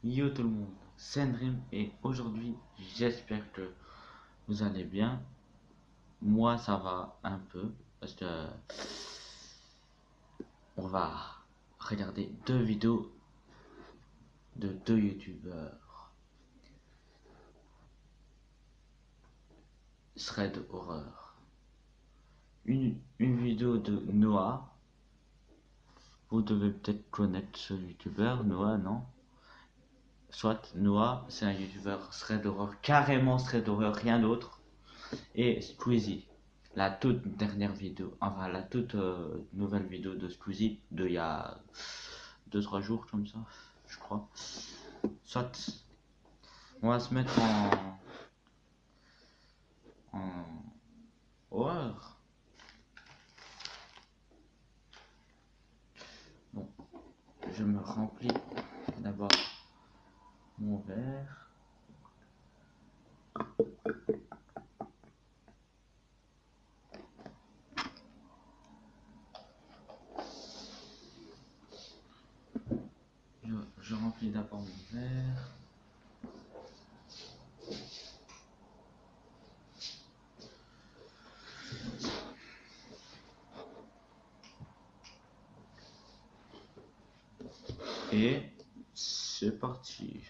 Yo tout le monde, c'est Ndrim et aujourd'hui j'espère que vous allez bien. Moi ça va un peu parce que on va regarder deux vidéos de deux youtubeurs. Thread horreur. Une vidéo de Noah. Vous devez peut-être connaître ce youtubeur, Noah, non? Soit Noah, c'est un youtubeur thread horreur, carrément thread horreur, rien d'autre. Et Squeezie, la toute dernière vidéo, enfin la toute nouvelle vidéo de Squeezie de il y a 2-3 jours comme ça, je crois. Soit on va se mettre en horreur. Bon, je me remplis d'abord mon verre. Je remplis d'abord mon verre. Et c'est parti.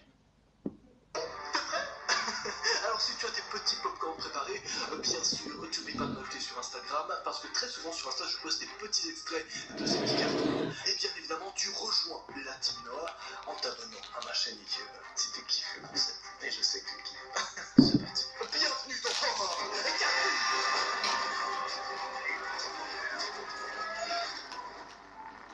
Alors si tu as tes petits popcorn préparés, bien sûr, tu n'oublies pas de m'ajouter sur Instagram, parce que très souvent sur Insta, je poste des petits extraits de ces petits cartons. Et bien évidemment, tu rejoins la Team Noah en t'abonnant à ma chaîne YouTube. Si tu kiffes le concept, et je sais que tu le kiffes. C'est parti. Bienvenue dans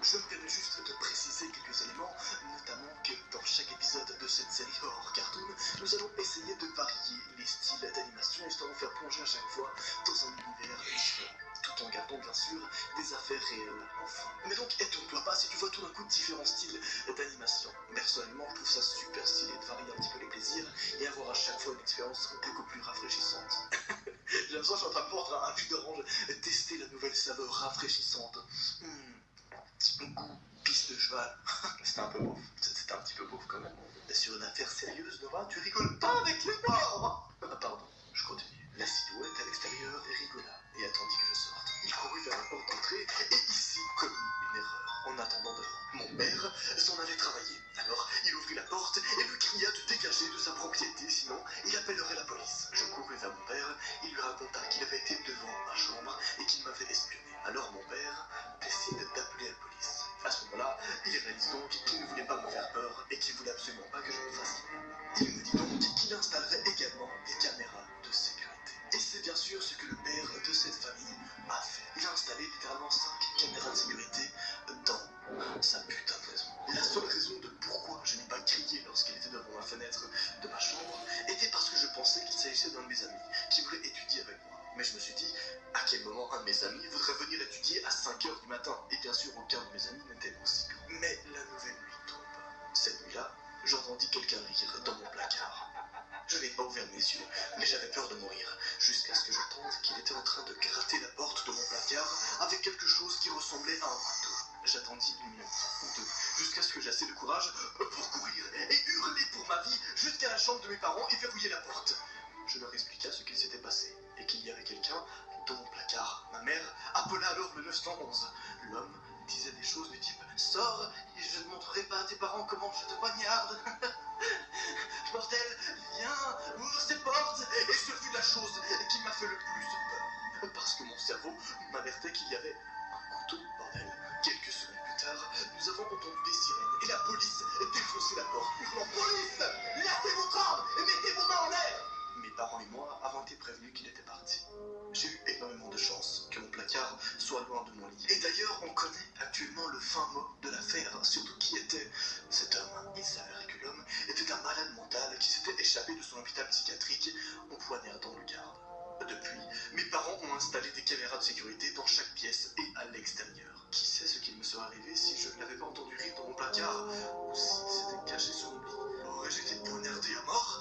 Je me permets juste de préciser quelques éléments, notamment que dans chaque épisode de cette série horror cartoon, nous allons essayer de varier les styles d'animation, histoire de faire plonger à chaque fois dans un univers différent, tout en gardant bien sûr des affaires réelles en fond. Mais donc étonne-toi pas si tu vois tout d'un coup différents styles d'animation. Personnellement, je trouve ça super stylé de varier un petit peu les plaisirs et avoir à chaque fois une expérience beaucoup plus rafraîchissante. J'ai l'impression que je suis en train de prendre un jus d'orange, tester la nouvelle saveur rafraîchissante. Goût pisse de cheval. C'était un peu beauf. C'était un petit peu beauf quand même. Sur une affaire sérieuse, Nora, tu rigoles pas avec les morts. Pardon, je continue. La silhouette à l'extérieur rigola et attendit que je sorte. Il courut vers la porte d'entrée et ici commit une erreur. En attendant devant, mon père s'en allait travailler. Alors, il ouvrit la porte et lui cria de dégager de sa propriété, sinon il appellerait la police. Je courus vers mon père, il lui raconta qu'il avait été devant ma chambre et qu'il m'avait espionné. Alors mon père décide d'appeler la police. À ce moment-là, il réalise donc qu'il ne voulait pas me faire peur et qu'il voulait absolument pas que je me fasse tuer. Il me dit donc qu'il installerait également des caméras de sécurité. Et c'est bien sûr ce que le père de cette famille a fait. Il a installé littéralement 5 caméras de sécurité dans sa putain de maison. La seule raison de pourquoi je n'ai pas crié lorsqu'il était devant ma fenêtre de ma chambre était parce que je pensais qu'il s'agissait d'un de mes amis qui voulait étudier avec moi. Mais je me suis dit, à quel moment un de mes amis voudrait venir étudier à 5h du matin? Et bien sûr, aucun de mes amis n'était aussi grand. Mais la nouvelle nuit tombe. Cette nuit-là, j'entendis quelqu'un rire dans mon placard. Je n'ai pas ouvert mes yeux, mais j'avais peur de mourir, jusqu'à ce que j'entende qu'il était en train de gratter la porte de mon placard avec quelque chose qui ressemblait à un couteau. J'attendis une minute ou deux, jusqu'à ce que j'aie assez de courage pour courir et hurler pour ma vie jusqu'à la chambre de mes parents et verrouiller la porte. Je leur expliqua ce qu'il s'était passé et qu'il y avait quelqu'un dans mon placard. Ma mère appela alors le 911. L'homme disait des choses du type « Sors et je ne montrerai pas à tes parents comment je te poignarde. Bordel, viens, ouvre ces portes !» Et ce fut la chose qui m'a fait le plus peur. Parce que mon cerveau m'alertait qu'il y avait un couteau, bordel. Quelques secondes plus tard, nous avons entendu des sirènes et la police défonçait la porte. Hurlant « Police, lâchez votre arme et mettez vos mains en l'air !» Mes parents et moi avons été prévenus qu'il était parti. J'ai eu énormément de chance que mon placard soit loin de mon lit. Et d'ailleurs, on connaît actuellement le fin mot de l'affaire, surtout qui était cet homme. Il s'avérait que l'homme était un malade mental qui s'était échappé de son hôpital psychiatrique en poignardant le garde. Depuis, mes parents ont installé des caméras de sécurité dans chaque pièce et à l'extérieur. Qui sait ce qu'il me serait arrivé si je ne l'avais pas entendu rire dans mon placard ou s'il s'était caché sous mon lit? Aurais-je été poignardé à mort?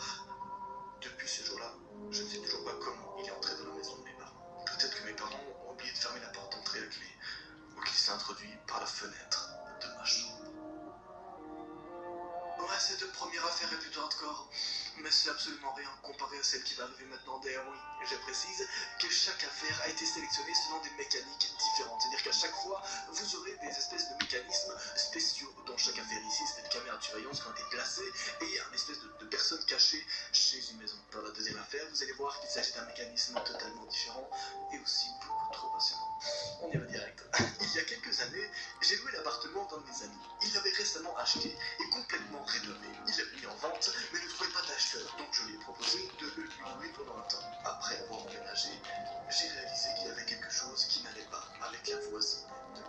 Depuis ce jour-là, je ne sais toujours pas comment il est entré dans la maison de mes parents. Peut-être que mes parents ont oublié de fermer la porte d'entrée à clé, ou qu'il s'est introduit par la fenêtre de ma chambre. Ouais, Cette première affaire est plutôt hardcore, mais c'est absolument rien comparé à celle qui va arriver maintenant. D'ailleurs, oui, je précise que chaque affaire a été sélectionnée selon des mécaniques différentes. C'est-à-dire qu'à chaque fois, vous aurez des espèces de mécanismes spéciaux dans chaque affaire. Ici, c'était des caméras de surveillance qui ont été placées et un espèce de personnes cachées chez une maison. Dans la deuxième affaire, vous allez voir qu'il s'agit d'un mécanisme totalement différent et aussi beaucoup trop passionnant. On y va direct. Il y a quelques années, j'ai loué l'appartement d'un de mes amis. Il l'avait récemment acheté et complètement rénové. Il l'a mis en vente, mais ne trouvait pas d'acheteur, donc je lui ai proposé de le lui louer pendant un temps. Après avoir emménagé, j'ai réalisé qu'il y avait quelque chose qui n'allait pas avec la voisine de lui.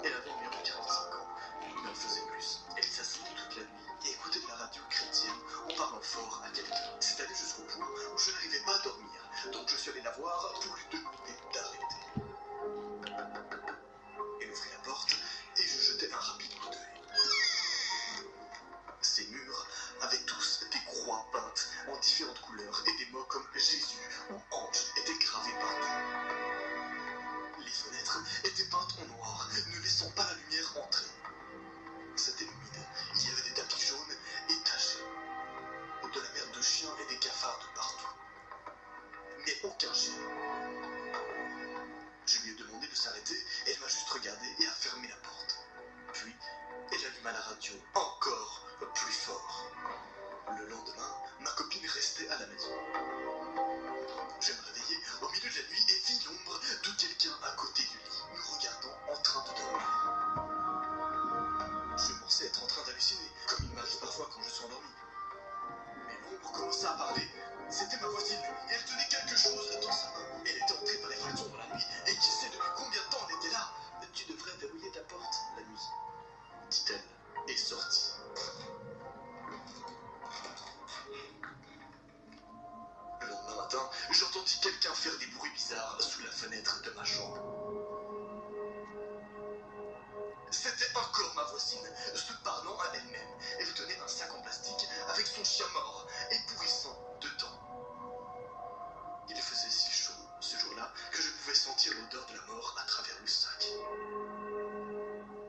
Elle avait environ 45 ans, mais elle faisait plus. Elle s'asseyait toute la nuit et écoutait de la radio chrétienne en parlant fort à quelqu'un. C'est allé jusqu'au point où je n'arrivais pas à dormir, donc je suis allé la voir pour lui demander d'arrêter. Elle ouvrit la porte et je jetai un rapide coup d'œil. Ces murs avaient tous des croix peintes en différentes couleurs et des mots comme Jésus ou Ange étaient gravés partout. Les fenêtres étaient peintes en noir, ne laissant pas la lumière entrer. C'était humide, il y avait des tapis jaunes et tachés, de la merde de chiens et des cafards de partout. Mais aucun chien. Je lui ai demandé de s'arrêter, elle m'a juste regardé et a fermé la porte. Puis, elle alluma la radio encore plus fort. Le lendemain, ma copine restait à la maison. Je me réveillai au milieu de la nuit et vis l'ombre de quelqu'un à côté du lit, me regardant en train de dormir. Je pensais être en train d'halluciner, comme il m'arrive parfois quand je suis endormi. Mais l'ombre commença à parler. C'était ma voisine, et elle tenait quelque chose dans sa main. Elle était entrée par effraction dans la nuit, et qui sait depuis combien de temps elle était là. Tu devrais verrouiller ta porte la nuit, dit-elle, et sortit. Le lendemain matin, j'entendis quelqu'un faire des bruits bizarres sous la fenêtre de ma chambre. C'était encore ma voisine, se parlant à elle-même. Elle tenait un sac en plastique avec son chien mort et pourrissant dedans. Il faisait si chaud ce jour-là que je pouvais sentir l'odeur de la mort à travers le sac.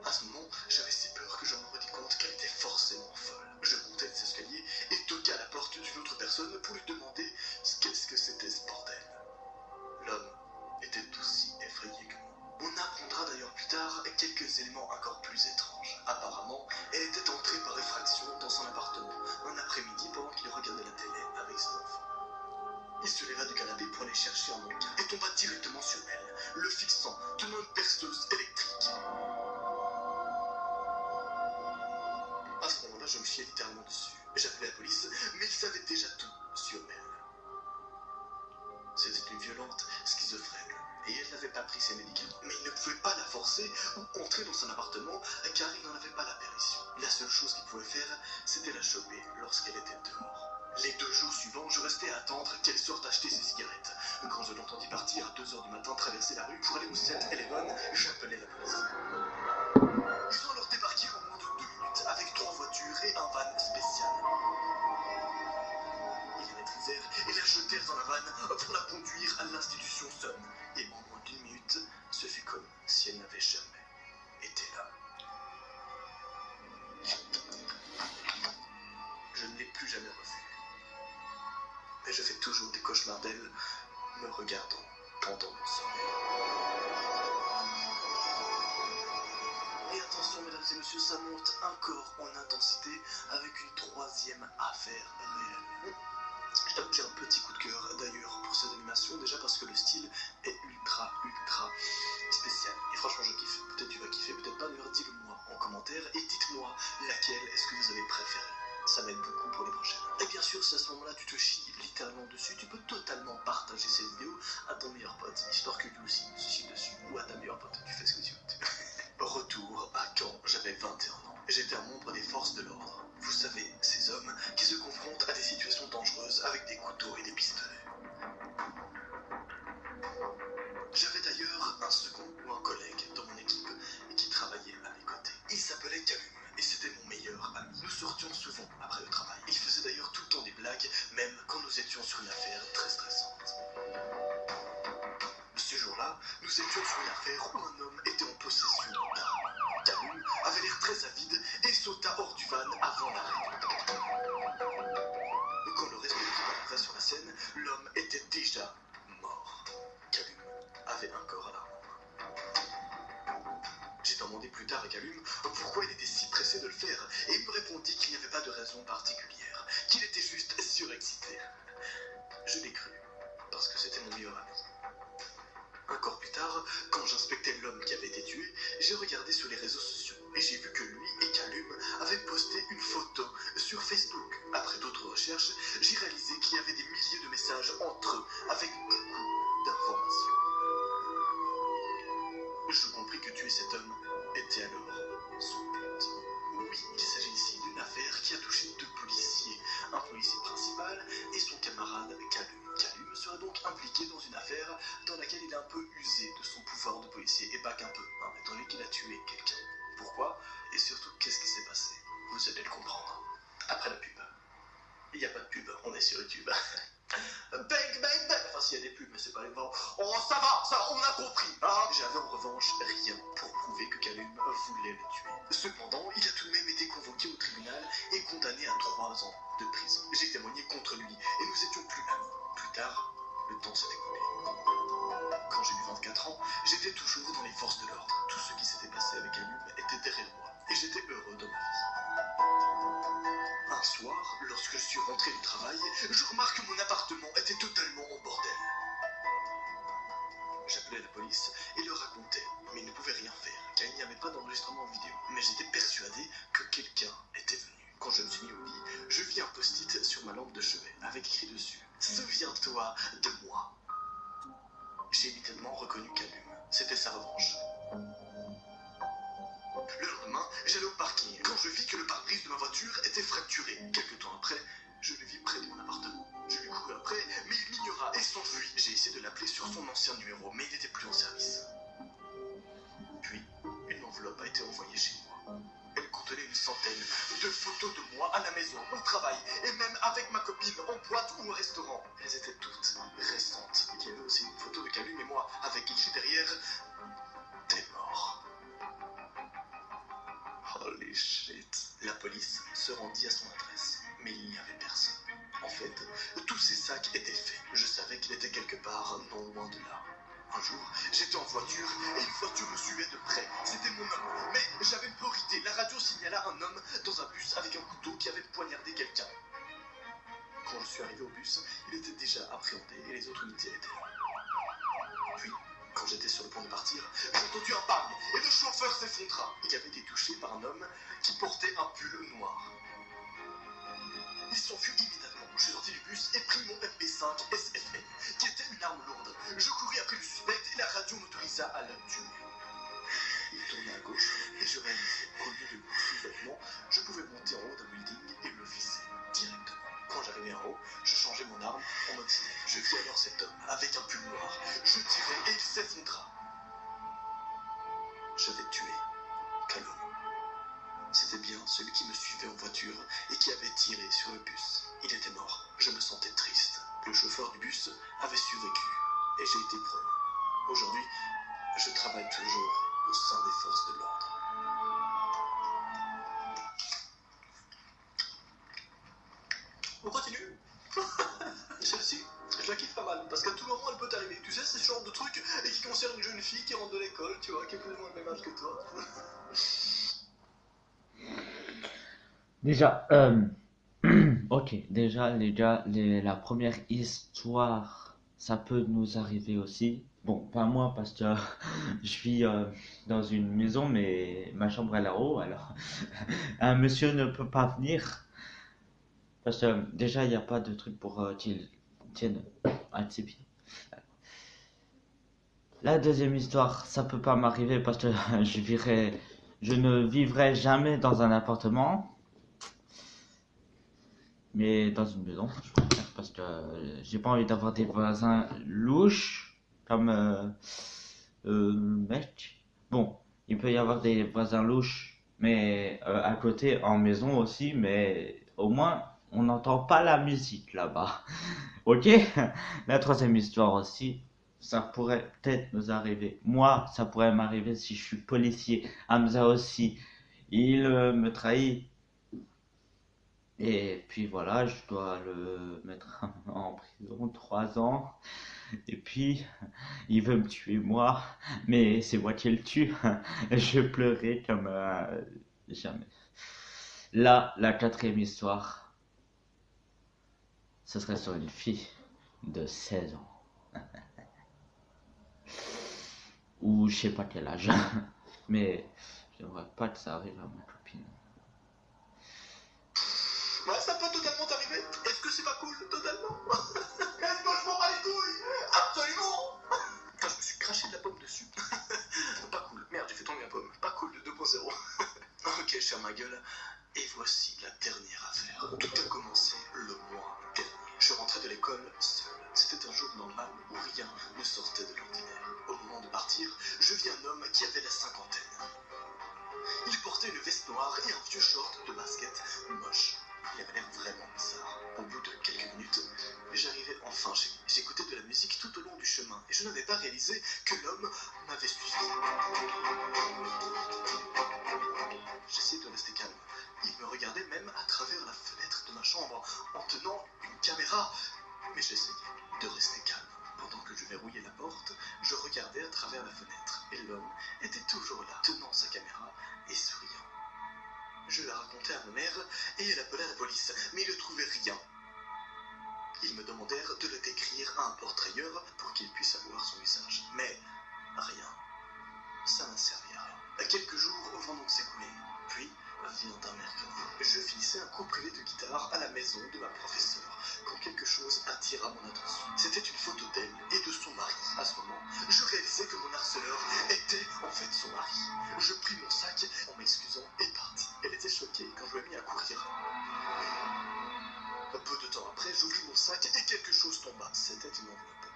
À ce moment, j'avais si peur que je me rendis compte qu'elle était forcément folle. Je montai les escaliers et toquai à la porte d'une autre personne pour lui demander qu'est-ce que c'était ce bordel. L'homme était aussi effrayé que moi. On apprendra d'ailleurs plus tard quelques éléments encore plus étranges. Apparemment, elle était entrée par effraction dans son appartement un après-midi pendant qu'il regardait la télé avec son enfant. Il se leva du canapé pour aller chercher un encas et tomba directement sur elle, le fixant, tenant une perceuse électrique. À ce moment-là, je me chiais littéralement dessus. J'appelais la police, mais ils savaient déjà tout sur elle. C'était une violente schizophrène, et elle n'avait pas pris ses médicaments. Mais il ne pouvait pas la forcer ou entrer dans son appartement, car il n'en avait pas la permission. La seule chose qu'il pouvait faire, c'était la choper lorsqu'elle était dehors. Les 2 jours suivants, je restais à attendre qu'elle sorte acheter ses cigarettes. Quand je l'entendis partir à 2h du matin traverser la rue pour aller au 7-Eleven, j'appelais la police. Ils ont alors débarqué en moins de 2 minutes avec 3 voitures et un van spécial. Ils la maîtrisèrent et la jetèrent dans la vanne pour la conduire à l'institution Sun. Et en moins d'1 minute, ce fut comme si elle n'avait jamais été là. Je ne l'ai plus jamais revue. Mais je fais toujours des cauchemars d'elle, me regardant pendant mon sommeil. Et attention, mesdames et messieurs, ça monte encore en intensité avec une 3e affaire réelle. Je t'avoue que j'ai un petit coup de cœur d'ailleurs pour cette animation, déjà parce que le style est ultra spécial. Et franchement, je kiffe. Peut-être tu vas kiffer, peut-être pas. D'ailleurs, dis-le moi en commentaire et dites-moi laquelle est-ce que vous avez préférée. Ça m'aide beaucoup pour les prochaines. Et bien sûr, si à ce moment-là tu te chies littéralement dessus, tu peux totalement partager cette vidéo à ton meilleur pote, histoire que lui aussi se chie dessus, ou à ta meilleure pote, tu fais ce que tu veux. Retour à quand j'avais 21 ans. J'étais un membre des forces de l'ordre. Vous savez, ces hommes qui se confrontent à des situations dangereuses avec des couteaux et des pistolets. J'avais d'ailleurs un second ou un collègue dans mon équipe qui travaillait à mes côtés. Il s'appelait Calum et c'était mon meilleur ami. Nous sortions souvent après le travail. Il faisait d'ailleurs tout le temps des blagues, même quand nous étions sur une affaire très stressante. Ce jour-là, nous étions sur une affaire où un homme était en possession d'armes. Calum avait l'air très avide et sauta hors du van avant l'arrêt. avec Allume pourquoi il était si pressé de le faire, et il me répondit qu'il n'y avait pas de raison particulière, qu'il était juste surexcité. Je l'ai cru, parce que c'était mon meilleur ami. Encore plus tard, quand j'inspectais l'homme qui avait été tué, j'ai regardé sur les réseaux sociaux et j'ai vu que lui et Callum avaient posté une photo sur Facebook. Après d'autres recherches, j'ai réalisé qu'il y avait des milliers de messages entre eux avec beaucoup d'informations. Je compris que tuer cet homme était alors son but. Oui, il s'agit ici d'une affaire qui a touché deux policiers, un policier principal et son camarade Callum. Callum serait donc impliqué dans une affaire dans laquelle il a un peu usé de son pouvoir de policier, et pas qu'un peu, étant donné qu'il a tué quelqu'un. Pourquoi? Et surtout, qu'est-ce qui s'est passé? Vous allez le comprendre. Après la pub. Il n'y a pas de pub, on est sur YouTube. Bang, bang, bang. Enfin, s'il y a des pubs, mais c'est pas les vents. Oh, ça va, on a compris, hein. J'avais en revanche rien pour prouver que Callum voulait le tuer. Cependant, il a tout de même été convoqué au tribunal et condamné à 3 ans de prison. J'ai témoigné contre lui et nous étions plus amis. Plus tard, le temps s'est écoulé. Quand j'ai eu 24 ans, j'étais toujours dans les forces de l'ordre. Tout ce qui s'était passé avec Callum était derrière moi et j'étais heureux dans ma vie. Un soir, lorsque je suis rentré du travail, je remarque que mon appartement était totalement en bordel. J'appelais la police et leur racontais, mais ils ne pouvaient rien faire, car il n'y avait pas d'enregistrement vidéo. Mais j'étais persuadé que quelqu'un était venu. Quand je me suis mis au lit, je vis un post-it sur ma lampe de chevet, avec écrit dessus « Souviens-toi de moi ». J'ai immédiatement reconnu Callum. C'était sa revanche. Le lendemain, j'allais au parking quand je vis que le pare-brise de ma voiture était fracturé. Quelque temps après, je le vis près de mon appartement. Je lui courus après, mais il m'ignora et s'enfuit. J'ai essayé de l'appeler sur son ancien numéro, mais il n'était plus en service. Puis, une enveloppe a été envoyée chez moi. Elle contenait une centaine de photos de moi à la maison, au travail, et même avec ma copine, en boîte ou au restaurant. Elles étaient toutes récentes. Il y avait aussi une photo de Callum et moi, avec écrit derrière « T'es mort ». Holy shit. La police se rendit à son adresse, mais il n'y avait personne. En fait, tous ces sacs étaient faits. Je savais qu'il était quelque part non loin de là. Un jour, j'étais en voiture et une voiture me suivait de près. C'était mon homme, mais j'avais une priorité. La radio signala un homme dans un bus avec un couteau qui avait poignardé quelqu'un. Quand je suis arrivé au bus, il était déjà appréhendé et les autres unités étaient là. Puis, quand j'étais sur le point de partir, j'ai entendu un bang et le chauffeur s'effondra. Il avait été touché par un homme qui portait un pull noir. Il s'enfuit immédiatement. Je suis sorti du bus et pris mon MP5 SFN, qui était une arme lourde. Je courus après le suspect et la radio m'autorisa à le tuer. Il tournait à gauche et je réalisais qu'au lieu de mon sous-vêtement, je pouvais monter en haut d'un building et le viser directement. Quand j'arrivais en haut, je changeais mon arme en mode sniper. Je vis alors cet homme avec un pull noir. Je tirais et il s'effondra. J'avais tué Callum. C'était bien celui qui me suivait en voiture et qui avait tiré sur le bus. Il était mort. Je me sentais triste. Le chauffeur du bus avait survécu et j'ai été promu. Aujourd'hui, je travaille toujours au sein des forces de l'ordre. On continue. Celle-ci, je la kiffe pas mal, parce qu'à tout moment elle peut t'arriver. Tu sais, c'est ce genre de truc et qui concerne une jeune fille qui rentre de l'école, tu vois, qui a plus ou moins le même âge que toi. Déjà, ok, déjà, les gars, la première histoire, ça peut nous arriver aussi. Bon, pas moi, parce que je vis dans une maison, mais ma chambre est là-haut, alors un monsieur ne peut pas venir. Parce que déjà, il n'y a pas de truc pour qu'il tienne à ses pieds. La deuxième histoire, ça peut pas m'arriver parce que je ne vivrai jamais dans un appartement, mais dans une maison, je préfère parce que j'ai pas envie d'avoir des voisins louches comme mec. Bon, il peut y avoir des voisins louches, mais à côté en maison aussi, mais au moins on n'entend pas la musique là-bas. Ok? La troisième histoire aussi, ça pourrait peut-être nous arriver. Moi, ça pourrait m'arriver si je suis policier. Hamza aussi, il me trahit. Et puis voilà, je dois le mettre en prison 3 ans. Et puis, il veut me tuer moi, mais c'est moi qui le tue. Je pleurais comme jamais. Là, la quatrième histoire, ce serait sur une fille de 16 ans. Ou je sais pas quel âge. Mais j'aimerais pas que ça arrive à ma copine. Ouais, ça peut totalement t'arriver. Est-ce que c'est pas cool, totalement? Est-ce que je m'en bats les couilles? Absolument. Putain, je me suis craché de la pomme dessus. Pas cool. Merde, j'ai fait tomber ma pomme. Pas cool, de 2.0. Ok, je ferme ma gueule. Et voici la dernière affaire. Tout a commencé le mois dernier. Je rentrais de l'école seul. C'était un jour normal où rien ne sortait de l'ordinaire. Au moment de partir, je vis un homme qui avait la cinquantaine. Il portait une veste noire et un vieux short de basket moche. Il avait l'air vraiment bizarre. Au bout de quelques minutes, j'arrivais enfin chez lui. J'écoutais de la musique tout au long du chemin et je n'avais pas réalisé que l'homme m'avait suivi. J'essayais de rester calme. Il me regardait même à travers la fenêtre de ma chambre en tenant une caméra. Mais j'essayais de rester calme. Pendant que je verrouillais la porte, je regardais à travers la fenêtre et l'homme était toujours là, tenant sa caméra et souriant. Je la racontais à ma mère et elle appela la police, mais ils ne trouvaient rien. Ils me demandèrent de le décrire à un portrayeur pour qu'il puisse avoir son visage. Mais rien. Ça n'a servi à rien. Quelques jours vont donc s'écouler. Puis vient un mercredi. Je finissais un cours privé de guitare à la maison de ma professeure quand quelque chose attira mon attention. C'était une photo d'elle et de son mari. À ce moment, je réalisais que mon harceleur était en fait son mari. Je pris mon sac en m'excusant et partis. Elle était choquée quand je me mis à courir. Peu de temps après, j'ouvris mon sac et quelque chose tomba. C'était une enveloppe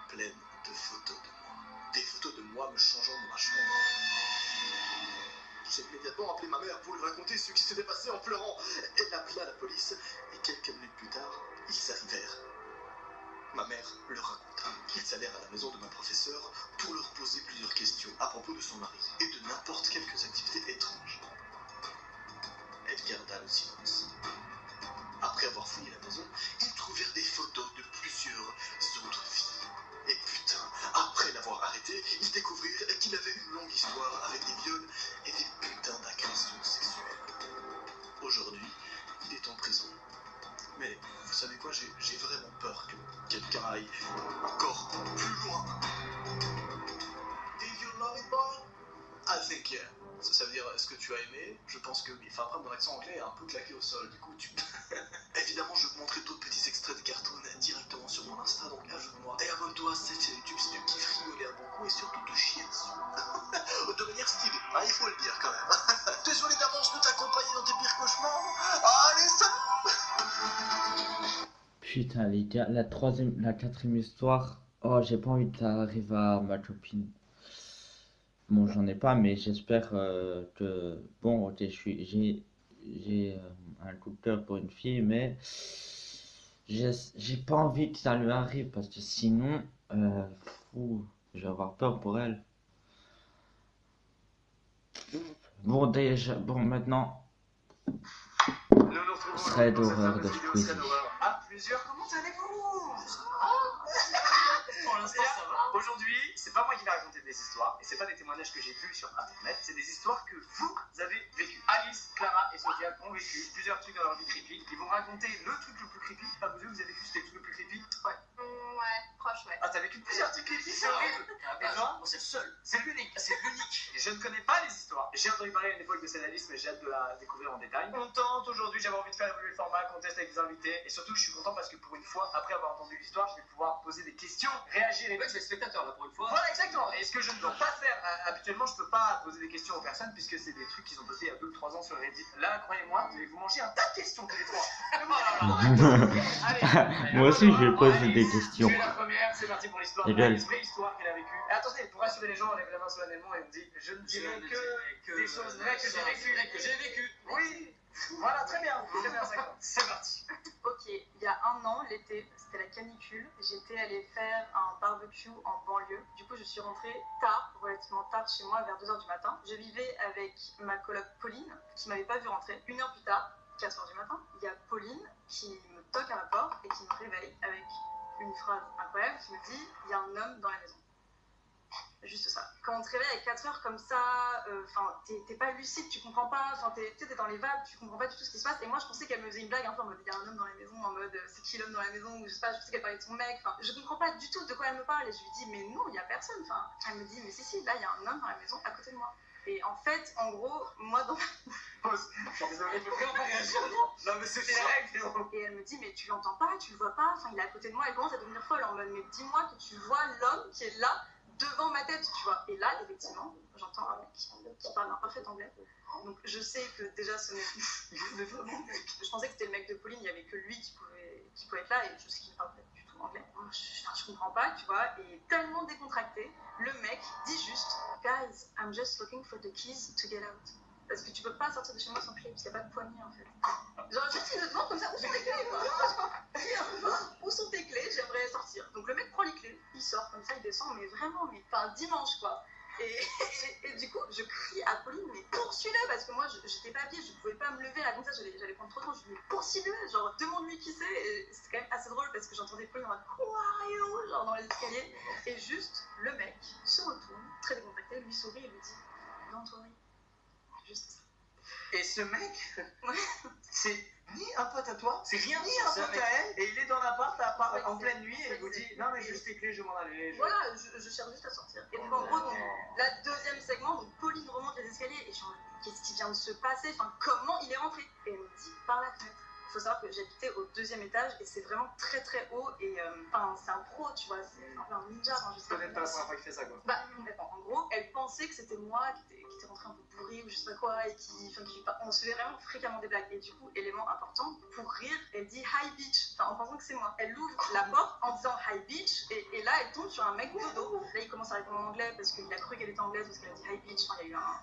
pleine de photos de moi. Des photos de moi me changeant dans ma chambre. J'ai immédiatement appelé ma mère pour lui raconter ce qui s'était passé en pleurant. Elle appela la police et quelques minutes plus tard, ils arrivèrent. Ma mère leur raconta qu'ils allèrent à la maison de ma professeure pour leur poser plusieurs questions à propos de son mari et de n'importe quelles activités étranges. Elle garda le silence. Après avoir fouillé la maison, ils trouvèrent des photos de plusieurs autres filles. Et putain, après l'avoir arrêté, ils découvrirent qu'il avait une longue histoire avec des viols et des putains d'agressions sexuelles. Aujourd'hui, il est en prison. Mais vous savez quoi, j'ai vraiment peur que quelqu'un aille encore plus loin. Did you love it, boy? I think yeah. Ça veut dire, est-ce que tu as aimé? Je pense que oui. Enfin, après, mon accent anglais est un peu claqué au sol, du coup, tu... Évidemment, je vous montrerai d'autres petits extraits de cartoons directement sur mon Insta, donc ajoute-moi. Et abonne-toi à cette chaîne YouTube si tu kiffes rigoler un bon coup et surtout te chier dessus. De manière stylée, hein, il faut le dire quand même. Désolé d'avance de t'accompagner dans tes pires cauchemars. Allez, salut! Putain, les gars, la quatrième histoire. Oh, j'ai pas envie que ça arrive à ma copine. Bon, j'en ai pas, mais j'espère que. Bon, ok, j'ai un coup de cœur pour une fille, mais j'ai pas envie que ça lui arrive parce que sinon, fou, je vais avoir peur pour elle. Bon, déjà, bon, maintenant, Nous nous retrouvons thread aujourd'hui pour cette d'horreur fameuse de vidéo Squeezie. thread horreur à plusieurs. Comment allez-vous? Pour l'instant, ça va. Aujourd'hui, c'est pas moi qui vais raconter des histoires, et c'est pas des témoignages que j'ai vus sur internet, c'est des histoires que vous avez vécues. Alice, Clara et Sophia ont vécu plusieurs trucs dans leur vie creepy. Ils vont raconter le truc le plus creepy. Pas vous avez vécu le truc le plus creepy? Ouais. Ouais, proche, ouais. Ah, t'as vécu plusieurs trucs creepy, c'est horrible. Et toi? Moi, c'est le seul. C'est l'unique. C'est l'unique. Je ne connais pas les histoires. J'ai entendu parler à une époque de cette Alice, mais j'ai hâte de la découvrir en détail. On tente aujourd'hui, j'avais envie de faire évoluer le format, qu'on teste avec des invités. Et surtout, je suis content parce que pour une fois, après avoir entendu l'histoire, je vais pouvoir poser des questions, réagir et Ouais, je vais être spectateur là pour une fois. voilà, exactement. Et ce que je ne peux pas faire habituellement, je peux pas poser des questions aux personnes puisque c'est des trucs qu'ils ont postés il y a 2 ou 3 ans sur Reddit. Là, croyez-moi, vous allez vous manger un tas de questions tous les trois. Allez, Moi aussi, je vais poser des questions. Tu es la première, c'est parti pour l'histoire. Et Une vraie histoire qu'elle a vécue. Et attendez, pour rassurer les gens, on lève la main solennellement et on dit je ne dirai que des choses vraies que j'ai vécues. Que j'ai vécu. Oui, voilà, très bien, ça compte. C'est parti. Ok, il y a un an, l'été, c'était la canicule. J'étais allée faire un barbecue en banlieue. Du coup, je suis rentrée tard, relativement tard chez moi, vers 2h du matin. Je vivais avec ma coloc Pauline, qui m'avait pas vu rentrer. 1 heure plus tard, 4h du matin, il y a Pauline qui me toque à la porte et qui me réveille avec une phrase incroyable qui me dit il y a un homme dans la maison. Juste ça. Quand on te réveille à 4 heures comme ça, t'es pas lucide, tu comprends pas, t'es dans les vapes, tu comprends pas du tout ce qui se passe. Et moi, je pensais qu'elle me faisait une blague un peu en mode il y a un homme dans la maison, en mode c'est qui l'homme dans la maison, ou je sais pas, je pensais qu'elle parlait de son mec. Je comprends pas du tout de quoi elle me parle. Et je lui dis mais non, il y a personne. Elle me dit mais si, là, il y a un homme dans la maison à côté de moi. Et en fait, en gros, moi dans Pause. Désolé, je peux pas réagir. Non, mais c'était la règle. Et elle me dit mais tu l'entends pas, tu le vois pas, il est à côté de moi. Elle commence à devenir folle en mode mais dis-moi que tu vois l'homme qui est là devant ma tête, tu vois. Et là, effectivement, j'entends un mec qui parle un parfait anglais. Donc je sais que déjà ce mec, je pensais que c'était le mec de Pauline, il n'y avait que lui qui pouvait être là, et je sais qu'il ne parle pas du tout anglais. Je comprends pas, tu vois. Et tellement décontracté, le mec dit juste Guys, I'm just looking for the keys to get out. Parce que tu peux pas sortir de chez moi sans clé, parce qu'il n'y a pas de poignée en fait. Genre, juste il me demande comme ça, où sont tes clés quoi. Où sont tes clés, j'aimerais sortir. Donc le mec prend les clés, il sort comme ça, il descend, mais vraiment, dimanche quoi. Et du coup, je crie à Pauline, mais poursuis-le, parce que moi j'étais pas habillée, je pouvais pas me lever là comme ça, j'allais prendre trop de temps. Je lui dis, mais poursuis-le, genre demande-lui qui c'est. Et c'était quand même assez drôle parce que j'entendais Pauline en mode quoi, genre dans les escaliers. Et juste, le mec se retourne, très décontracté, lui sourit et lui dit, don't worry. Juste ça. Et ce mec, C'est ni un pote à toi, c'est rien. ni un pote à elle, et il est dans l'appart Ouais, en c'est- pleine nuit et il vous dit c'est- non mais juste les clés, je vais m'en aller. Voilà, je cherche juste à sortir. Et donc en gros, la deuxième segment, donc Pauline remonte les escaliers et je suis en mode, qu'est-ce qui vient de se passer, comment il est rentré. Et elle me dit par la fenêtre. Il faut savoir que j'habitais au 2e étage et c'est vraiment très très haut et c'est un pro, tu vois, c'est un peu un ninja. Je sais Peut-être pas la première fois qu'il fait ça quoi. Bah complètement. En gros, elle pensait que c'était moi qui était rentré un peu bourré ou je sais pas quoi et on se fait vraiment fréquemment des blagues. Et du coup, élément important, pour rire, elle dit hi bitch, en pensant que c'est moi. Elle ouvre la porte en disant hi bitch et là elle tombe sur un mec de dos. Là il commence à répondre en anglais parce qu'il a cru qu'elle était anglaise parce qu'elle a dit hi bitch. Il y a eu un.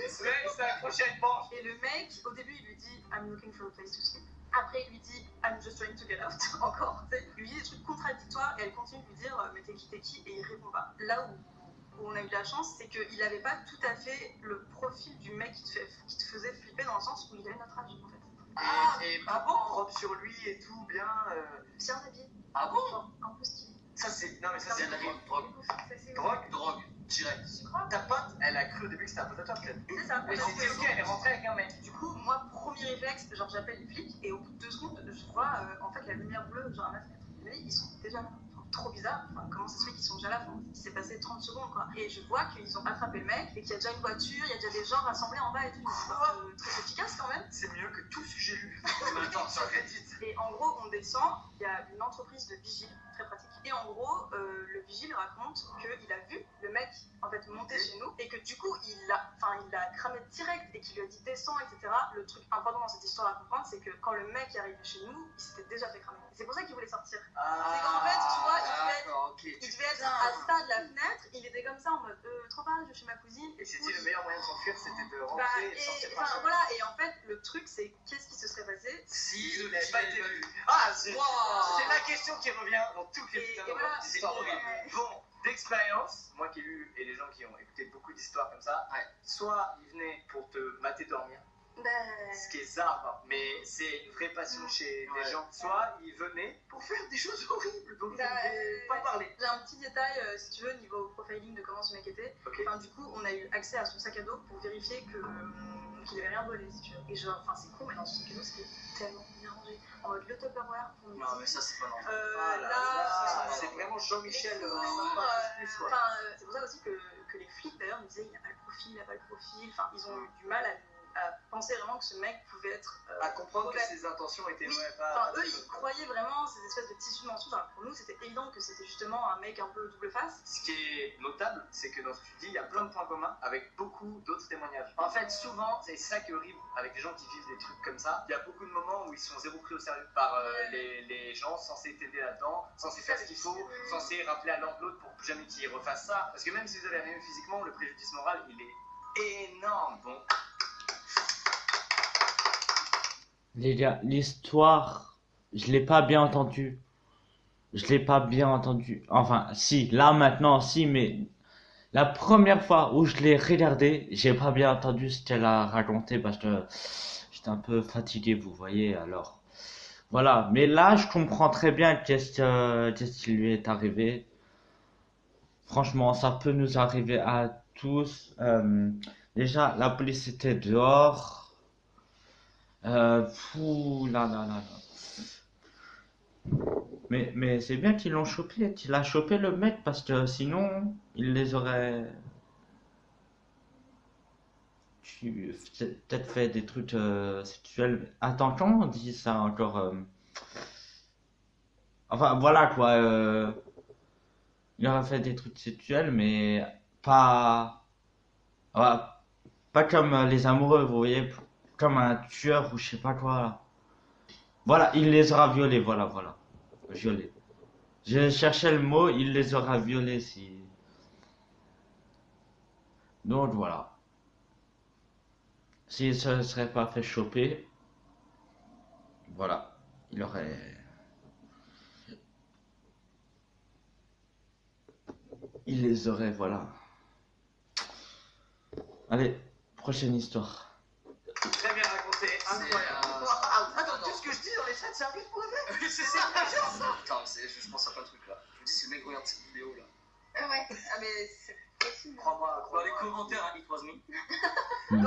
C'est accroché à une branche. Et le mec, au début, il lui dit I'm looking for a place to sleep. Après, il lui dit I'm just trying to get out. Encore. Il lui dit des trucs contradictoires et elle continue de lui dire mais t'es qui et il répond pas. Là où on a eu de la chance, c'est qu'il avait pas tout à fait le profil du mec qui te faisait flipper dans le sens où il avait notre âge en fait. Et Propre sur lui et tout, bien. Bien habillé. Ah bon? Genre, un peu stylé. Ça c'est. Non mais ça c'est c'est. un ami de drogue. Drogue, direct. Tu crois? Ta pote, elle a cru au début que c'était un pote à toi peut-être. C'est ça. Mais c'était ok, elle est rentrée avec un mec. Du coup, moi, premier réflexe, genre j'appelle les flics et au bout de 2 secondes, je vois en fait la lumière bleue genre à ma fenêtre. Mais ils sont déjà là. Trop bizarre, comment ça se fait qu'ils sont déjà là, il s'est passé 30 secondes quoi. Et je vois qu'ils ont attrapé le mec et qu'il y a déjà une voiture, il y a déjà des gens rassemblés en bas et tout. Très efficace quand même. C'est mieux que tout ce que j'ai lu. Attends, sur Reddit. Et en gros, on descend, il y a une entreprise de vigile, très pratique. Et en gros, le vigile raconte qu'il a vu le mec en fait monter chez nous et que du coup, il l'a cramé direct et qu'il lui a dit descends, etc. Le truc important dans cette histoire à comprendre, c'est que quand le mec est arrivé chez nous, il s'était déjà fait cramer. Et c'est pour ça qu'il voulait sortir. C'est qu'en fait, tu vois, il devait être à ça de la fenêtre, il était comme ça en mode trop pas, je vais chez ma cousine. Et c'était le meilleur moyen de s'enfuir, c'était de Bah, rentrer et de sortir par chez voilà, et en fait, le truc, c'est qu'est-ce qui se serait passé si il il n'avait n'avait pas pas été été vu. vu. Ah, c'est Wow. la question qui revient dans toutes les Et putains voilà, c'est c'est horrible. ouais. Bon, d'expérience, moi qui ai lu et les gens qui ont écouté beaucoup d'histoires comme ça, soit ils venaient pour te mater dormir, ce qui est zarbe, hein, mais c'est une vraie passion chez Ouais. des gens, soit ils venaient pour faire des choses horribles, donc Bah, ils ne pas parler. J'ai un petit détail, si tu veux, niveau profiling de comment ce mec était. Ok. Du coup, on a eu accès à son sac à dos pour vérifier qu'il avait rien volé, si tu veux. Et genre, c'est con, mais dans son sac à dos, c'était tellement bien rangé. En mode le Tupperware pour midi. Non, mais ça, c'est pas normal. Ah là là, là, c'est vraiment Jean-Michel. les fours, c'est pour ça aussi que les flics d'ailleurs nous disaient il n'a pas le profil, il n'a pas le profil. Ils ont eu du mal à penser vraiment que ce mec pouvait être. À comprendre que mauvais. ses intentions étaient Oui, pas. eux ils croyaient vraiment ces espèces de tissus de mensonges. Alors pour nous c'était évident que c'était justement un mec un peu double face. Ce qui est notable, c'est que dans ce que tu dis, il y a plein de points communs avec beaucoup d'autres témoignages. En fait, souvent, C'est ça qui est horrible avec les gens qui vivent des trucs comme ça. Il y a beaucoup de moments où ils sont zéro pris au sérieux par les gens censés t'aider là-dedans, censés faire ce qu'il faut, censés rappeler à l'un de l'autre pour plus jamais qu'ils refassent ça. Parce que même si vous avez rien physiquement, le préjudice moral, il est énorme. Bon. Les gars, l'histoire, je l'ai pas bien entendue. Je l'ai pas bien entendue. Enfin, si, là maintenant, si, mais la première fois où je l'ai regardé, j'ai pas bien entendu ce qu'elle a raconté parce que j'étais un peu fatigué, vous voyez. Alors, Voilà, mais là, je comprends très bien qu'est-ce qui lui est arrivé. Franchement, ça peut nous arriver à tous. Déjà, la police était dehors. Fou, là, là, là, là. Mais c'est bien qu'ils l'ont chopé. Il a chopé le mec parce que sinon, il les aurait peut-être fait des trucs sexuels. Attends, comment on dit ça encore Enfin, voilà quoi. Il aurait fait des trucs sexuels, mais pas. Voilà, pas comme les amoureux, vous voyez. Comme un tueur ou je sais pas quoi. Là. Voilà, il les aura violés, voilà, voilà. Violés. Je cherchais le mot, il les aura violés si. Donc voilà. S'il se serait pas fait choper, voilà. Il aurait. Il les aurait, voilà. Allez, prochaine histoire. Très bien raconté, incroyable. Attends, tout ce que je dis dans les chats, ça arrive pour le mec. Oui, c'est ça. Attends, je pense à plein de trucs là. Je me dis, si le mec regarde cette vidéo là. Ouais, ah mais c'est possible. Crois-moi, dans les commentaires, hein, it was me. Hmm.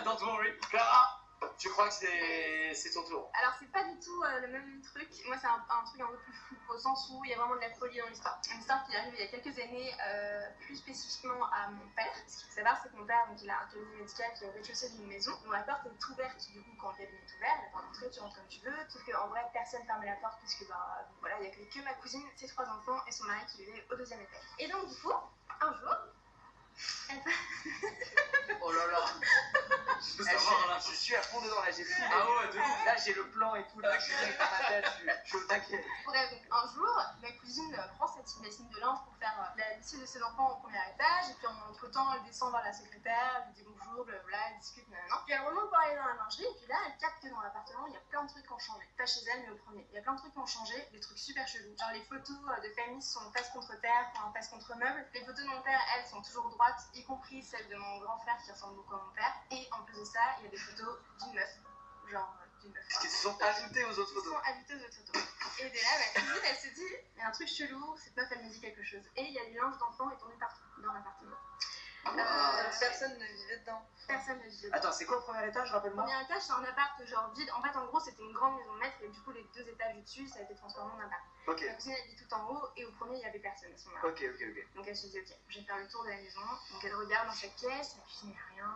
Don't worry. Clara, tu crois que c'est ton tour? Alors, c'est pas du tout le même truc. Moi, c'est un truc un peu plus fou, au sens où il y a vraiment de la folie dans l'histoire. Une histoire qui arrive il y a quelques années, plus spécifiquement à mon père. Ce qu'il faut savoir, c'est que mon père, donc, il a un cabinet médical qui est au rez-de-chaussée d'une maison, dont la porte est ouverte. Du coup, quand le cabinet est ouvert, la porte d'entrée, tu rentres comme tu veux. Sauf qu'en vrai, personne ferme la porte, puisque bah, voilà, il y a que ma cousine, ses 3 enfants et son mari qui vivaient au 2e étage. Et donc, du coup, un jour, Oh là là. Je veux savoir là. Je suis à fond dedans là, j'ai fini. Ah ouais, de ouf. Là, j'ai le plan et tout, là, je suis dans ma tête, je suis au taquet. bref, donc un jour, ma cousine prend cette machine de linge pour faire la lessive de ses enfants au premier étage, et puis entre-temps, elle descend vers la secrétaire, elle lui dit bonjour, blablabla, elle discute, nanana. Puis elle remonte pour aller dans la lingerie, et puis là, elle capte que dans l'appartement, il y a plein de trucs qui ont changé. Pas chez elle, mais au premier. Il y a plein de trucs qui ont changé, des trucs super chelous. Genre les photos de famille sont face contre terre, enfin face contre meuble. Les photos de mon père, elles, sont toujours droites, y compris celles de mon grand frère qui ressemble beaucoup à mon père. Et en plus de ça, il y a des photos d'une meuf. Genre d'une meuf. Est-ce qu'ils se sont ajoutés aux autres Ils sont photos? ajoutés aux autres photos. Et dès là, ma cousine, elle se dit, il y a un truc chelou, cette meuf, elle me dit quelque chose. Et il y a du linge d'enfant étendu partout dans l'appartement. Personne ne vivait dedans. Personne ne vivait. Attends, c'est quoi le premier étage, Le rappelle-moi? premier étage, c'est un appart genre vide. En fait, en gros, c'était une grande maison de maître et du coup, les 2 étages du dessus, ça a été transformé en appart. Ok, Ma cousine, elle vit tout en haut et au premier, il y avait personne à ce moment-là. ok. Donc elle se dit, ok, je vais faire le tour de la maison. Donc elle regarde dans chaque pièce, la cuisine, il n'y a rien,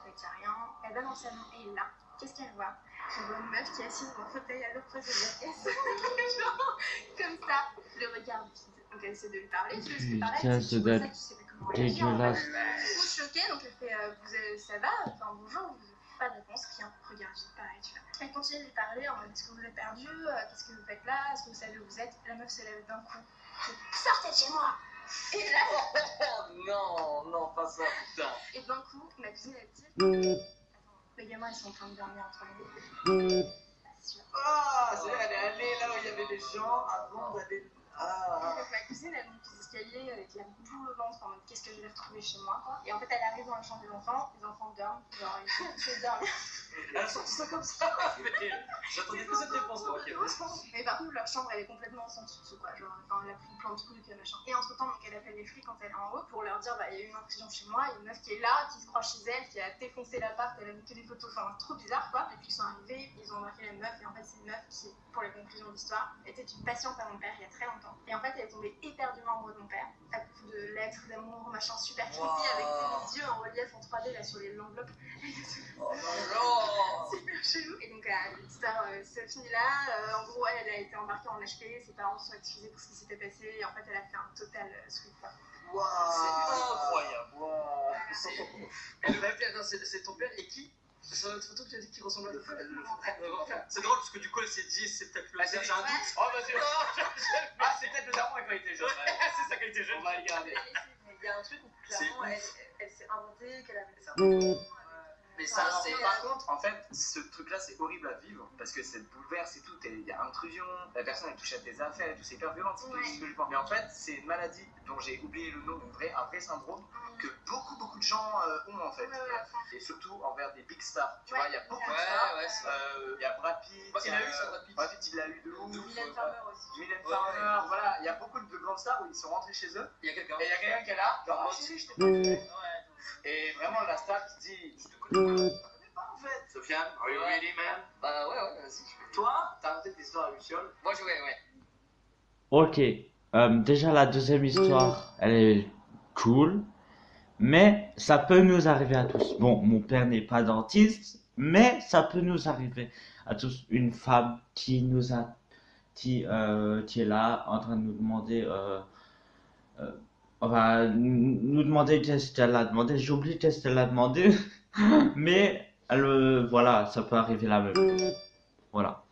il n'y a rien. Elle va dans le salon et là, qu'est-ce qu'elle voit? Elle voit une meuf qui est assise dans un fauteuil à l'autre côté de la pièce. Genre, comme ça, le regard vide. Donc elle essaie de lui parler, tu veux lui parler, Putain, tu c'est vois ça, bête. tu sais pas comment réagir. Dégueulasse. Du coup, choquée, donc elle fait, ça va? Enfin, bonjour, pas de réponse, rien. Regard vide, pareil, tu vois. Elle continue de lui parler en mode, est-ce que vous êtes perdu? Qu'est-ce que vous faites là? Est-ce que vous savez où vous êtes? La meuf se lève d'un coup. Sortez de chez moi! Et là, Oh non, non, pas ça, putain. et d'un coup, ma cousine elle dit, attends, les gamins ils sont en train de dormir entre nous. Pas sûr. Ah, c'est elle est allée là où il y avait les gens avant d'aller. Ah. Donc ma cousine elle monte les escaliers avec la boule au ventre en mode qu'est-ce que je vais retrouver chez moi quoi. Et en fait elle arrive dans la chambre des enfants dorment, genre ils sont tous dormir. Elle a sorti ça comme ça. Mais j'attendais que cette réponse, moi. Mais par contre leur chambre elle est complètement sans dessous quoi, genre enfin elle a pris plein de trucs machin. Et entre temps donc elle appelle les flics quand elle est en haut pour leur dire bah il y a eu une intrusion chez moi, il y a une meuf qui est là, qui se croit chez elle, qui a défoncé l'appart, elle a mis que des photos, enfin trop bizarre quoi. Les flics sont arrivés, ils ont embarqué la meuf et en fait c'est une meuf qui, pour les conclusions de l'histoire, était une patiente à mon père il y a très longtemps. Et en fait elle est tombée éperdument amoureuse de mon père, à coup de lettres d'amour, machin super creepy avec des yeux en relief en 3D là sur l'enveloppe. Oh non. Super chelou. Et donc l'histoire se finit là. En gros, elle a été embarquée en HP, ses parents se sont excusés pour ce qui s'était passé. Et en fait, elle a fait un total sweep. Waouh. C'est incroyable. Waouh. Et le mec, attends, c'est ton père et qui? C'est sur notre photo que tu as dit qu'il ressemble à le frère. C'est drôle parce que du coup, elle s'est dit, c'est peut-être le frère, j'ai un doute. Oh, vas-y, Ah, c'est peut-être le daron quand il était jeune. c'est ça qui a été jeune. On va regarder. Il y a un truc où clairement elle s'est inventée qu'elle avait des Mais Mais ça, Alors, c'est. Par contre, en fait, ce truc-là, c'est horrible à vivre parce que c'est bouleverse et tout. Il y a intrusion, la personne elle touche à tes affaires et tout, c'est hyper violent. Ouais. C'est ce que je pense. Mais en fait, c'est une maladie dont j'ai oublié le nom, un vrai syndrome que beaucoup de gens ont en fait. Ouais, à fond. Et surtout envers des big stars. Tu Ouais. vois, il y a beaucoup de Ouais, stars. ouais, c'est Il y a Brad Pitt. Il a eu ça, Brad Pitt. Brad Pitt, il l'a eu de ouf. Mylène Farmer aussi. Mylène Ouais, Farmer, ouais. voilà. Il y a beaucoup de grandes stars où ils sont rentrés chez eux. Il y a quelqu'un. Et il y a quelqu'un qui est là, genre, moi aussi, je t'ai pas Ouais, vu. donc. Et vraiment, la star qui dit, je te connais pas en fait. Sofiane, are you ready, man? Bah ouais, vas-y. Toi, t'as raconté tes histoires à Luciole. Moi, je ouais. Ok. Déjà, la deuxième histoire, elle est cool. Mais ça peut nous arriver à tous. Bon, mon père n'est pas dentiste, mais ça peut nous arriver à tous. Une femme qui qui est là en train de nous demander, enfin, nous demander qu'est-ce qu'elle a demandé. J'oublie qu'est-ce qu'elle a demandé, mais voilà, ça peut arriver la même chose. Voilà.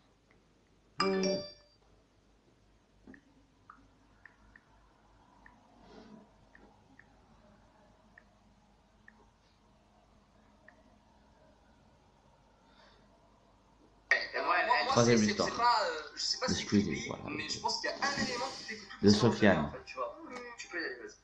Troisième histoire. C'est pas, je sais pas si c'est Excusez, creepy, voilà. mais je pense qu'il y a un élément qui fait que tout De est sur le Sofiane. côté, en fait, tu vois. Tu peux y aller, vas-y.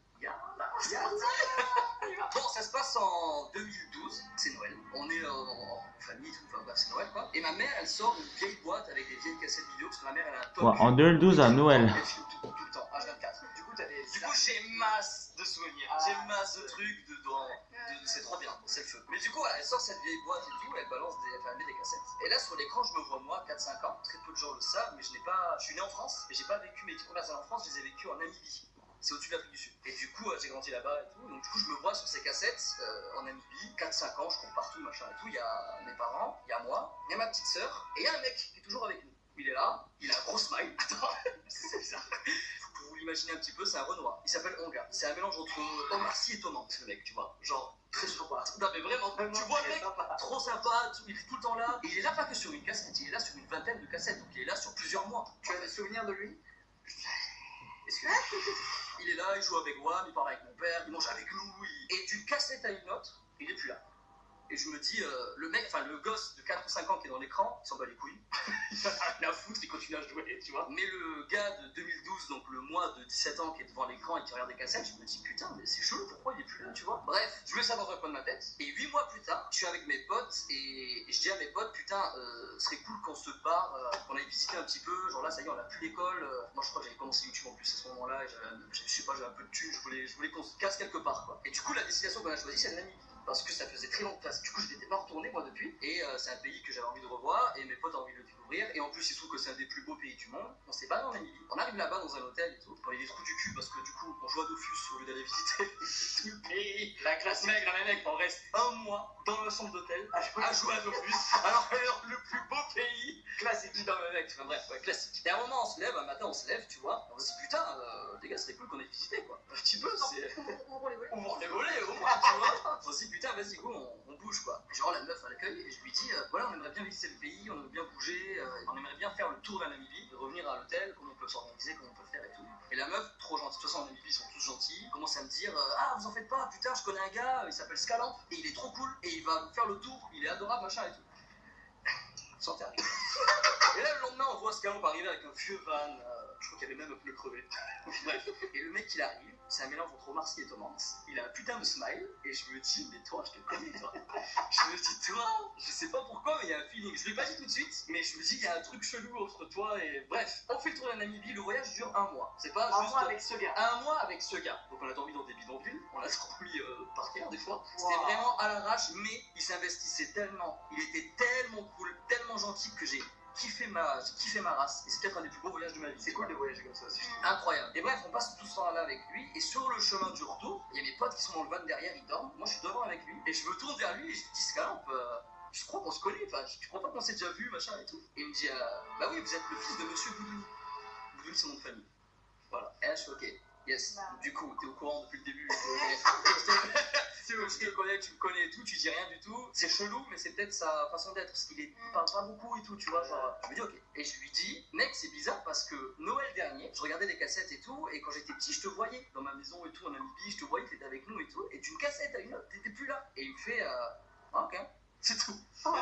Bon, ça se passe en 2012, c'est Noël. On est en famille, tout, enfin bref, c'est Noël quoi. Et ma mère, elle sort une vieille boîte avec des vieilles cassettes vidéo parce que ma mère, elle a un top. Ouais, en 2012 à Noël. Elle filme tout le temps, H24. Du coup, t'as des. Du coup, j'ai masse de souvenirs, j'ai masse de trucs dedans. C'est trop bien, c'est le feu. Mais du coup, voilà, elle sort cette vieille boîte et tout, elle balance elle met des cassettes. Et là, sur l'écran, je me vois moi, 4-5 ans. Très peu de gens le savent, mais je suis né en France, mais j'ai pas vécu mes premières années en France, je les ai vécues en Namibie. C'est au-dessus de l'Afrique du Sud. Et du coup, j'ai grandi là-bas et tout. Donc, du coup, je me vois sur ces cassettes en Namibie, 4-5 ans, je cours partout, machin et tout. Il y a mes parents, il y a moi, il y a ma petite sœur, et il y a un mec qui est toujours avec nous. Il est là, il a un gros smile. Attends, c'est bizarre. Pour vous l'imaginer un petit peu, c'est un Renoir. Il s'appelle Onga. C'est un mélange entre Omar Sy et Thomas, ce mec, tu vois. Genre, très sympa. Non, mais vraiment, tu vois le mec, trop sympa, il est tout le temps là. Et il est là pas que sur une cassette, il est là sur une vingtaine de cassettes. Donc, il est là sur plusieurs mois. Tu as des souvenirs de lui? Excuse-moi. Il est là, il joue avec moi, il parle avec mon père, il mange avec nous. Et d'une cassette à une autre, il est plus là. Et je me dis, le mec, enfin le gosse de 4 ou 5 ans qui est dans l'écran, il s'en bat les couilles. Il a rien à foutre, il continue à jouer, tu vois. Mais le gars de 2012, donc le moi de 17 ans qui est devant l'écran et qui regarde des cassettes, je me dis, putain, mais c'est chelou, pourquoi il est plus là, tu vois. Bref, je mets ça dans un coin de ma tête. Et 8 mois plus tard, je suis avec mes potes et je dis à mes potes, putain, ce serait cool qu'on se barre, qu'on aille visiter un petit peu. Genre là, ça y est, on a plus l'école. Moi, je crois que j'avais commencé YouTube en plus à ce moment-là. Et je sais pas, j'avais un peu de thunes, je voulais qu'on se casse quelque part, quoi. Et du coup, la destination qu'on a choisie, c'est la Namibie. Parce que ça faisait très longtemps. Du coup, je n'étais pas retourné moi depuis. Et c'est un pays que j'avais envie de revoir. Et mes potes ont envie de le découvrir. Et en plus, il se trouve que c'est un des plus beaux pays du monde. On s'est pas dans la Namibie. On arrive là-bas dans un hôtel et tout. On est des trous du cul parce que du coup, on joue à Dofus au lieu d'aller visiter tout le pays. La classe mec, on reste un mois dans la chambre d'hôtel à jouer à Dofus. Alors que le plus beau pays. Classique dans le mec. Enfin bref, ouais, classique. Et à un moment, on se lève, un matin, on se lève, tu vois. On se dit, putain, les gars, c'est cool qu'on ait visité quoi. Un petit peu, c'est. Ouvrons les volets. On les volets au moins, tu vois. On se dit, putain, vas-y, go, on bouge quoi. Genre la meuf à l'accueil et je lui dis, voilà, on aimerait bien visiter le pays, on aimerait bien bouger, on aimerait bien faire le tour de la Namibie, de revenir à l'hôtel, comment on peut s'organiser, comment on peut faire et tout. Et la meuf, trop gentille, de toute façon en Namibie ils sont tous gentils, commence à me dire, ah vous en faites pas, putain, je connais un gars, il s'appelle Scalamp et il est trop cool et il va nous faire le tour, il est adorable, machin et tout. Sans terminer. Et là le lendemain on voit Scalamp arriver avec un vieux van, je crois qu'il y avait même un pneu crevé. Bref, et le mec il arrive, c'est un mélange entre Omar Sy et Thomas. Il a un putain de smile, et je me dis, mais toi, je te connais, toi. Je me dis, toi, je sais pas pourquoi, mais il y a un feeling. Je l'ai pas dit tout de suite, mais je me dis, il y a un truc chelou entre toi et. Bref, on fait le tour de la Namibie, le voyage dure un mois. C'est pas Un juste. mois avec ce gars. Un mois avec ce gars. Donc on a dormi dans des bidonvilles, on a dormi par terre des fois. C'était vraiment à l'arrache, mais il s'investissait tellement. Il était tellement cool, tellement gentil que j'ai kiffé ma race. Et c'est peut-être un des plus beaux voyages de ma vie. C'est cool de voyager comme ça aussi. Incroyable. Et bref, on passe tout ce temps là avec lui. Et sur le chemin du retour, il y a mes potes qui sont dans le van derrière, ils dorment. Moi, je suis devant avec lui. Et je me tourne vers lui et je lui dis, Scalamp, je crois qu'on se connaît. Enfin, tu crois pas qu'on s'est déjà vu, machin et tout. Et il me dit, bah oui, vous êtes le fils de monsieur Boudouni. Boudouni, c'est mon nom de famille. Voilà. Et là, je suis ok. Yes. Du coup, t'es au courant depuis le début. Je te connais, tu me connais et tout, tu dis rien du tout. C'est chelou, mais c'est peut-être sa façon d'être, parce qu'il parle pas beaucoup et tout, tu vois. Genre, je me dis ok. Et je lui dis, mec, c'est bizarre parce que Noël dernier, je regardais les cassettes et tout, et quand j'étais petit, je te voyais dans ma maison et tout, en Namibie, je te voyais, t'étais avec nous et tout, et d'une cassette à une autre, t'étais plus là. Et il me fait, ok. C'est tout. Oh.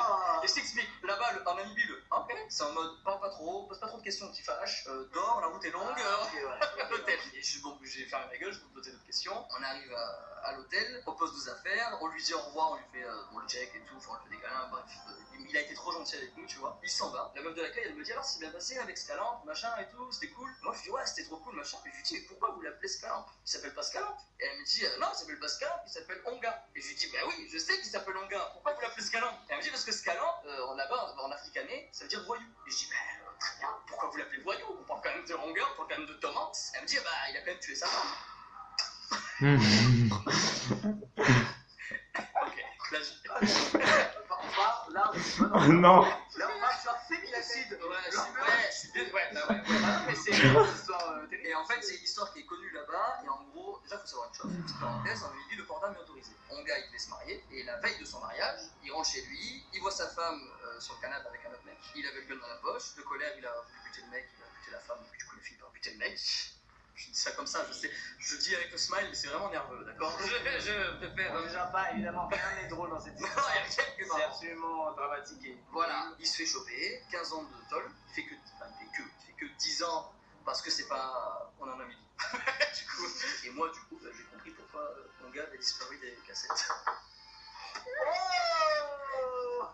Et je t'explique, là-bas, en Namibie, ok, c'est en mode parle pas trop, pose pas trop de questions qui fâchent, dors, la route est longue, à l'hôtel. Et bon, j'ai fermé ma gueule, je vais me poser d'autres questions. On arrive à l'hôtel, on pose nos affaires, on lui dit au revoir, on lui fait le check et tout, on lui fait des câlins, bref. Il a été trop gentil avec nous, tu vois. Il s'en va. La meuf de l'accueil, elle me dit alors c'est bien passé avec Scalamp, machin et tout, c'était cool. Moi je dis ouais, c'était trop cool, machin. Et je lui dis mais pourquoi vous l'appelez Scalamp? Il s'appelle pas Scalamp. Et elle me dit non, il s'appelle pas Scalamp, il s'appelle Onga. Et je lui dis bah oui, je sais qu'il s'appelle Onga. Pourquoi vous l'appelez Scalamp? Et elle me dit parce que Scalamp, là-bas, en africané, ça veut dire voyou. Et je dis bah très bien, pourquoi vous l'appelez voyou? On parle quand même de Onga, on parle quand même de tomate. Elle me dit bah il a quand même tué sa femme. Ok, là Non. Là, on part sur féminicide. Mais c'est une histoire. Et en fait, c'est une histoire qui est connue là-bas. Et en gros, déjà, il faut savoir une chose, une petite parenthèse, en Namibie, le port d'armes est autorisé. Mon gars, il devait se marier. Et la veille de son mariage, il rentre chez lui, il voit sa femme sur le canapé avec un autre mec. Il avait le gun dans la poche. De colère, il a voulu buter le mec, il a buté la femme. Du coup, le fille va buter le mec. Je dis ça comme ça, je sais. Je dis avec le smile, mais c'est vraiment nerveux, d'accord? Je préfère. Déjà pas, évidemment, rien n'est drôle dans cette Non, histoire. il y a rien que C'est marrant. absolument dramatique. Et... Voilà, il se fait choper, 15 ans de tôle, il fait que 10 ans parce que c'est pas. On est en Namibie. Du coup, et moi, du coup, j'ai compris pourquoi mon gars avait disparu des cassettes. Oh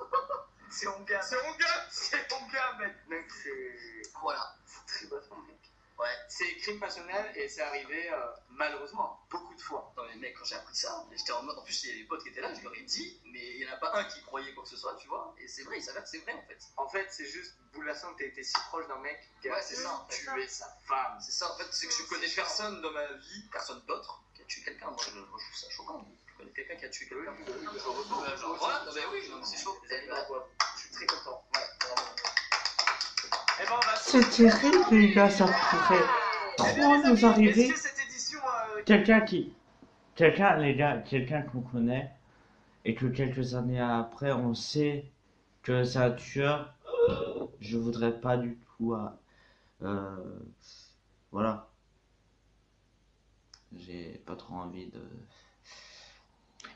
c'est Onga. C'est mon gars, mec. Mec, c'est. Voilà. C'est très bâton, mec. Ouais. C'est crime passionnel et c'est arrivé malheureusement beaucoup de fois. Non mais mec, quand j'ai appris ça, j'étais en mode, en plus il y a des potes qui étaient là, je leur ai dit, mais il n'y en a pas un qui croyait quoi que ce soit, tu vois, et c'est vrai, il s'avère que c'est vrai en fait. En fait, c'est juste bouleversant que t'aies été si proche d'un mec qui a Ouais, c'est ça, en fait. tué sa femme. C'est ça en fait, c'est que je connais personne dans ma vie, personne d'autre, qui a tué quelqu'un. Moi je trouve ça choquant. Tu connais quelqu'un qui a tué quelqu'un? Genre voilà, non mais oui, non, mais c'est chaud. Je suis très content. Ouais, vraiment. Et ben on va C'est terrible, les gars, ça pourrait trop nous arriver. Est-ce que cette édition. Les gars, quelqu'un qu'on connaît, et que quelques années après, on sait que c'est un tueur, je voudrais pas du tout. Voilà. J'ai pas trop envie de.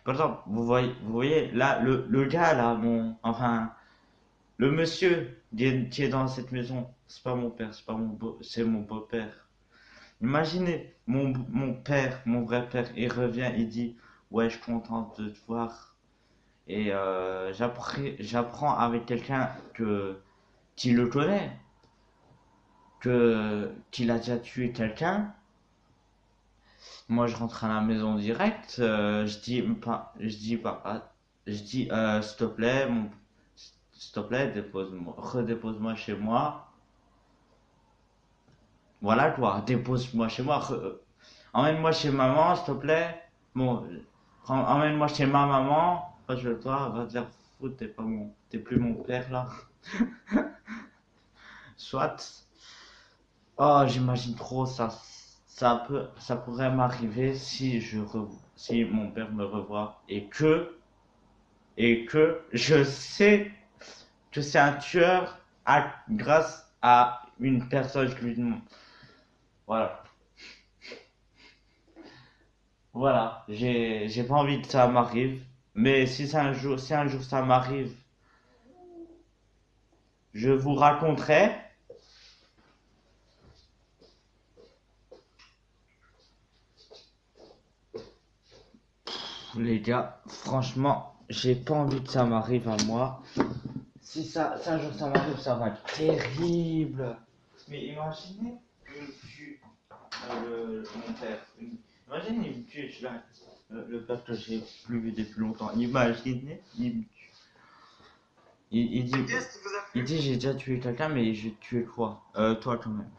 Par exemple, vous voyez, là, le gars, là, le monsieur qui est dans cette maison, c'est pas mon père, c'est mon beau-père. Imaginez, mon père, mon vrai père, il revient, il dit, ouais, je suis content de te voir. Et j'apprends avec quelqu'un qui le connaît, qu'il a déjà tué quelqu'un. Moi, je rentre à la maison direct, je dis, s'il te plaît, redépose-moi chez moi. Voilà quoi, dépose-moi chez moi. Emmène-moi chez maman, s'il te plaît. Bon, emmène-moi chez ma maman. Toi, va te faire foutre, t'es plus mon père là. Soit. Oh, j'imagine trop ça. Ça pourrait m'arriver si mon père me revoit et que je sais que c'est un tueur grâce à une personne que lui demande. Voilà. Voilà. J'ai pas envie que ça m'arrive. Mais si un jour ça m'arrive, je vous raconterai. Les gars, franchement, j'ai pas envie que ça m'arrive à moi. Si un jour ça m'arrive, ça va être terrible. Mais imaginez, il me tue mon père. Imaginez, il me tue, le père que j'ai plus vu depuis longtemps. Imaginez, il me tue. Il dit, j'ai déjà tué quelqu'un, mais j'ai tué quoi? Toi quand même.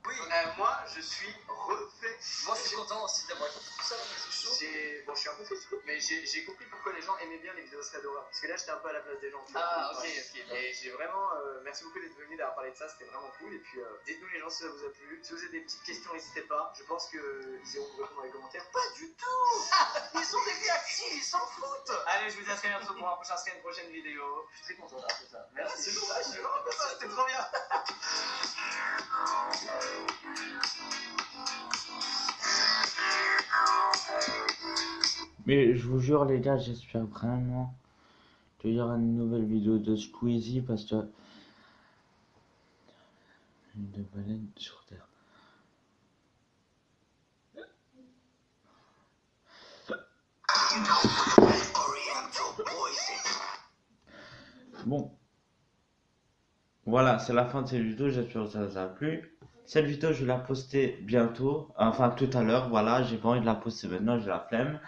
Oui, moi je suis refait. Moi je suis content aussi d'avoir compris tout ça, c'est chaud. Bon, je suis un peu fait mais j'ai compris pourquoi les gens aimaient bien les vidéos d'horreur. Parce que là j'étais un peu à la place des gens. Ah, ok. Et j'ai vraiment. Merci beaucoup d'être venu, d'avoir parlé de ça, c'était vraiment cool. Et puis dites-nous les gens si ça vous a plu. Si vous avez des petites questions, n'hésitez pas. Je pense que ils iront vous répondre dans les commentaires. Pas du tout. Ils sont des réactifs, ils s'en foutent. Allez, je vous dis à très bientôt pour un prochain une prochaine vidéo. Je suis très content d'avoir fait ça. Merci. C'est dommage, je suis vraiment content, c'était trop bien. Mais je vous jure les gars, j'espère vraiment qu'il y aura une nouvelle vidéo de Squeezie parce que une baleine sur Terre. Bon, voilà, c'est la fin de cette vidéo. J'espère que ça vous a plu. Cette vidéo, je vais la poster bientôt, enfin tout à l'heure. Voilà, j'ai pas envie de la poster maintenant, j'ai la flemme.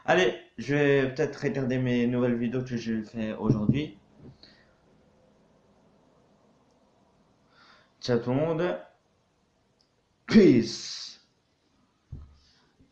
Allez, je vais peut-être regarder mes nouvelles vidéos que j'ai fait aujourd'hui. Ciao tout le monde. Peace.